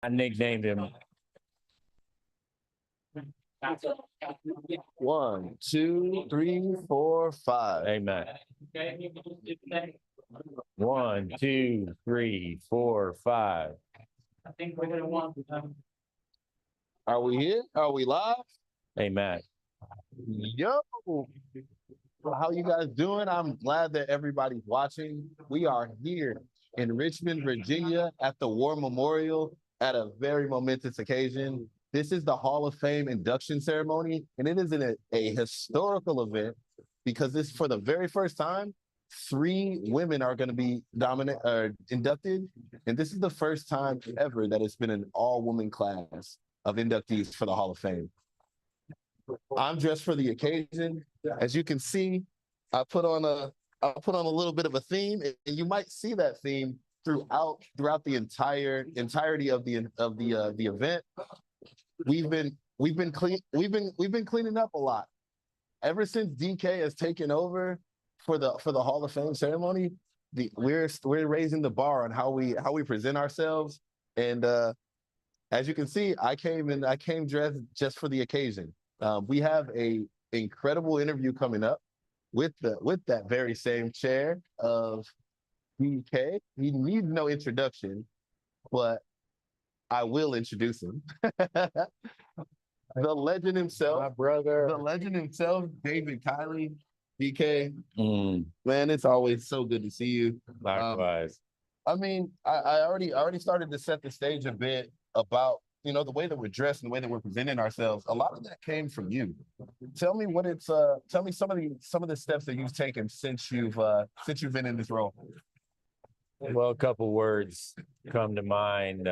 I nicknamed him. One, two, three, four, five. Amen. 1, 2, 3, 4, 5. I think we're gonna want. Are we here? Are we live? Amen. Yo, how you guys doing? I'm glad that everybody's watching. We are here in Richmond, Virginia at the War Memorial at a very momentous occasion. This is the Hall of Fame induction ceremony, and it is a historical event because this, for the very first time, 3 women are going to be inducted, and this is the first time ever that it's been an all-woman class of inductees for the Hall of Fame. I'm dressed for the occasion. As you can see, I put on a little bit of a theme, and you might see that theme throughout the entirety of the event. We've been cleaning up a lot ever since DK has taken over for the Hall of Fame ceremony. We're raising the bar on how we present ourselves, and as you can see, I came dressed just for the occasion. We have a incredible interview coming up with that very same chair of DK. He needs no introduction, but I will introduce him. The legend himself, My brother. the legend himself, David Kiley. DK, man, it's always so good to see you. Likewise. I mean, I already started to set the stage a bit about, the way that we're dressed and the way that we're presenting ourselves. A lot of that came from you. Tell me tell me some of the steps that you've taken since you've been in this role. Well, a couple words come to mind.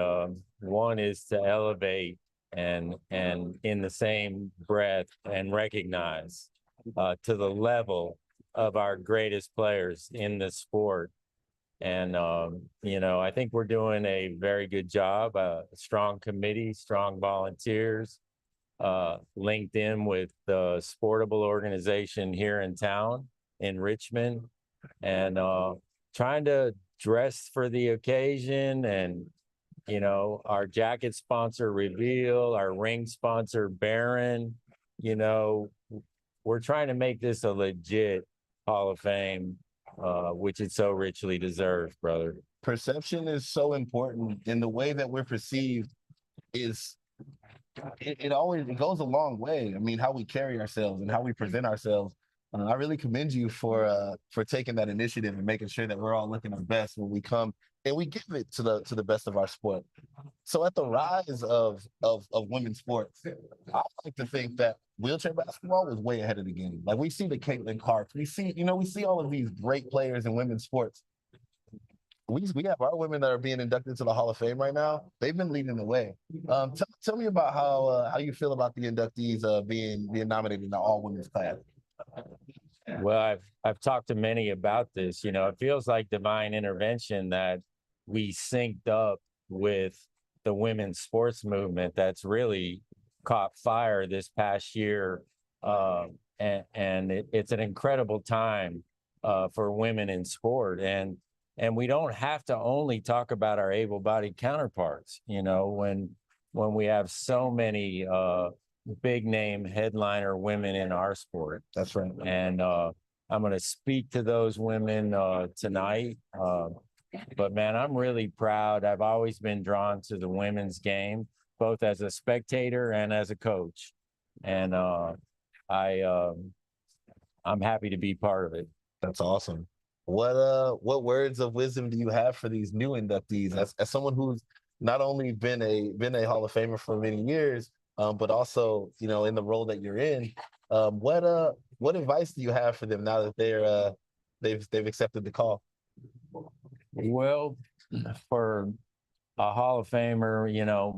One is to elevate and in the same breath and recognize to the level of our greatest players in the sport. And, I think we're doing a very good job, a strong committee, strong volunteers, linked in with the Sportable organization here in town in Richmond, and trying to dress for the occasion. And, our jacket sponsor Reveal, our ring sponsor Baron, we're trying to make this a legit Hall of Fame, which it so richly deserves, brother. Perception is so important, and the way that we're perceived is it goes a long way. I mean, how we carry ourselves and how we present ourselves. I really commend you for taking that initiative and making sure that we're all looking our best when we come and we give it to the best of our sport. So at the rise of women's sports, I like to think that wheelchair basketball was way ahead of the game. Like, we see the Caitlin Clarks, we see all of these great players in women's sports. We have our women that are being inducted to the Hall of Fame right now. They've been leading the way. Tell me about how you feel about the inductees being nominated in the all women's class. Well, I've talked to many about this. It feels like divine intervention that we synced up with the women's sports movement that's really caught fire this past year. It's an incredible time for women in sport. And we don't have to only talk about our able-bodied counterparts, when we have so many big name headliner women in our sport. That's right. And I'm going to speak to those women tonight. But man, I'm really proud. I've always been drawn to the women's game, both as a spectator and as a coach. And I'm happy to be part of it. That's awesome. What words of wisdom do you have for these new inductees? As someone who's not only been a Hall of Famer for many years, but also, in the role that you're in, what advice do you have for them now that they've accepted the call? Well, for a Hall of Famer,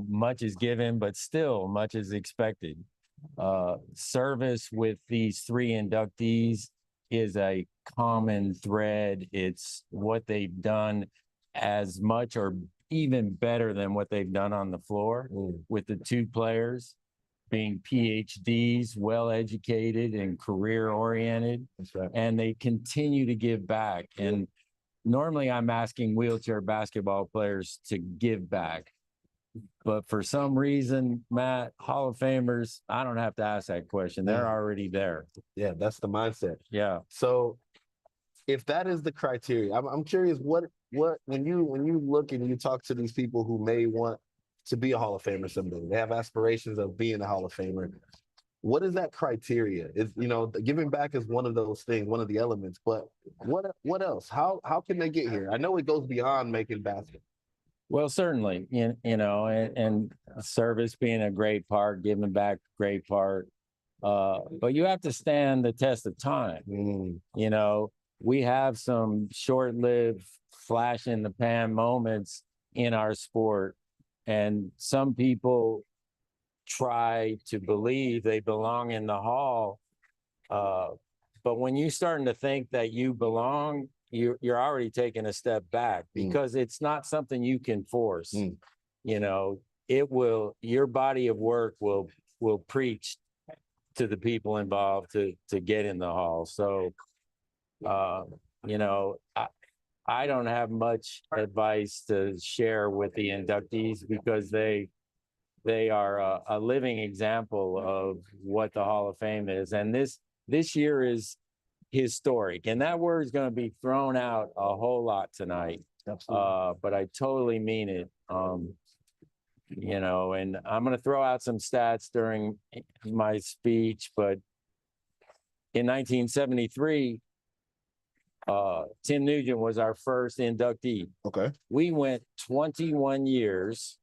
much is given, but still much is expected. Service with these 3 inductees is a common thread. It's what they've done as much or even better than what they've done on the floor, with the 2 players being PhDs, well-educated and career-oriented. That's right. And they continue to give back. And normally I'm asking wheelchair basketball players to give back. But for some reason, Matt, Hall of Famers, I don't have to ask that question. They're already there. Yeah, that's the mindset. Yeah. So if that is the criteria, I'm curious what when you look and you talk to these people who may want to be a Hall of Famer someday, they have aspirations of being a Hall of Famer. What is that criteria? Is giving back is one of those things, one of the elements. But what else? How can they get here? I know it goes beyond making baskets. Well, certainly, and service being a great part, giving back, great part. But you have to stand the test of time. We have some short-lived flash in the pan moments in our sport. And some people try to believe they belong in the hall. But when you're starting to think that you belong, you're already taking a step back because it's not something you can force. Your body of work will preach to the people involved to get in the hall. So, I don't have much advice to share with the inductees because they are a living example of what the Hall of Fame is. And this year is historic. And that word is going to be thrown out a whole lot tonight. Absolutely. But I totally mean it. And I'm going to throw out some stats during my speech, but in 1973, Tim Nugent was our first inductee. Okay. We went 21 years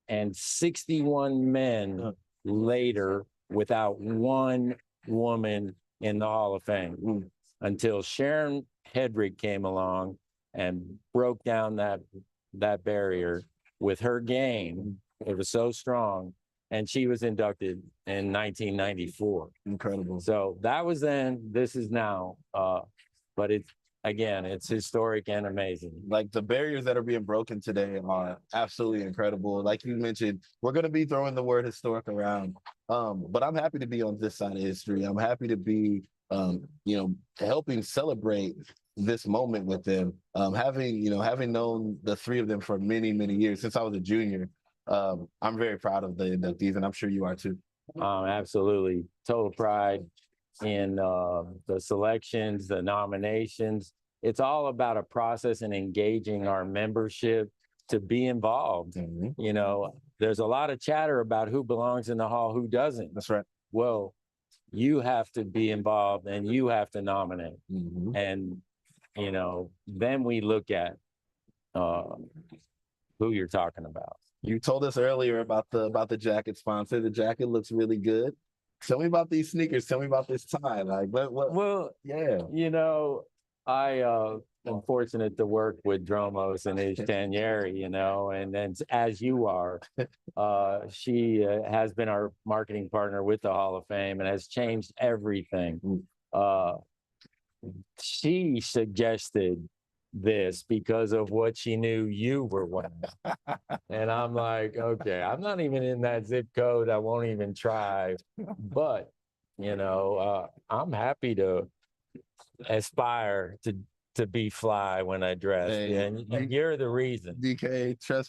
and 61 men later without one woman in the Hall of Fame until Sharon Hedrick came along and broke down that barrier with her game. It was so strong, and she was inducted in 1994. Incredible. So that was then, this is now, but it's historic and amazing. Like the barriers that are being broken today are absolutely incredible. Like you mentioned, we're going to be throwing the word historic around. But I'm happy to be on this side of history. I'm happy to be, helping celebrate this moment with them. Having known the three of them for many, many years since I was a junior, I'm very proud of the inductees, and I'm sure you are too. Absolutely. Total pride in the selections, the nominations. It's all about a process and engaging our membership to be involved. There's a lot of chatter about who belongs in the hall, who doesn't. That's right. Well, you have to be involved and you have to nominate. And, then we look at who you're talking about. You told us earlier about the jacket sponsor. The jacket looks really good. Tell me about these sneakers. Tell me about this tie. Like, what? Well, yeah. I am fortunate to work with Dromos and Ish Tanieri, and then as you are, she has been our marketing partner with the Hall of Fame and has changed everything. She suggested this because of what she knew you were wearing. And I'm like, okay, I'm not even in that zip code. I won't even try. But, I'm happy to aspire to be fly when I dress. Hey, and you're the reason. DK, trust me.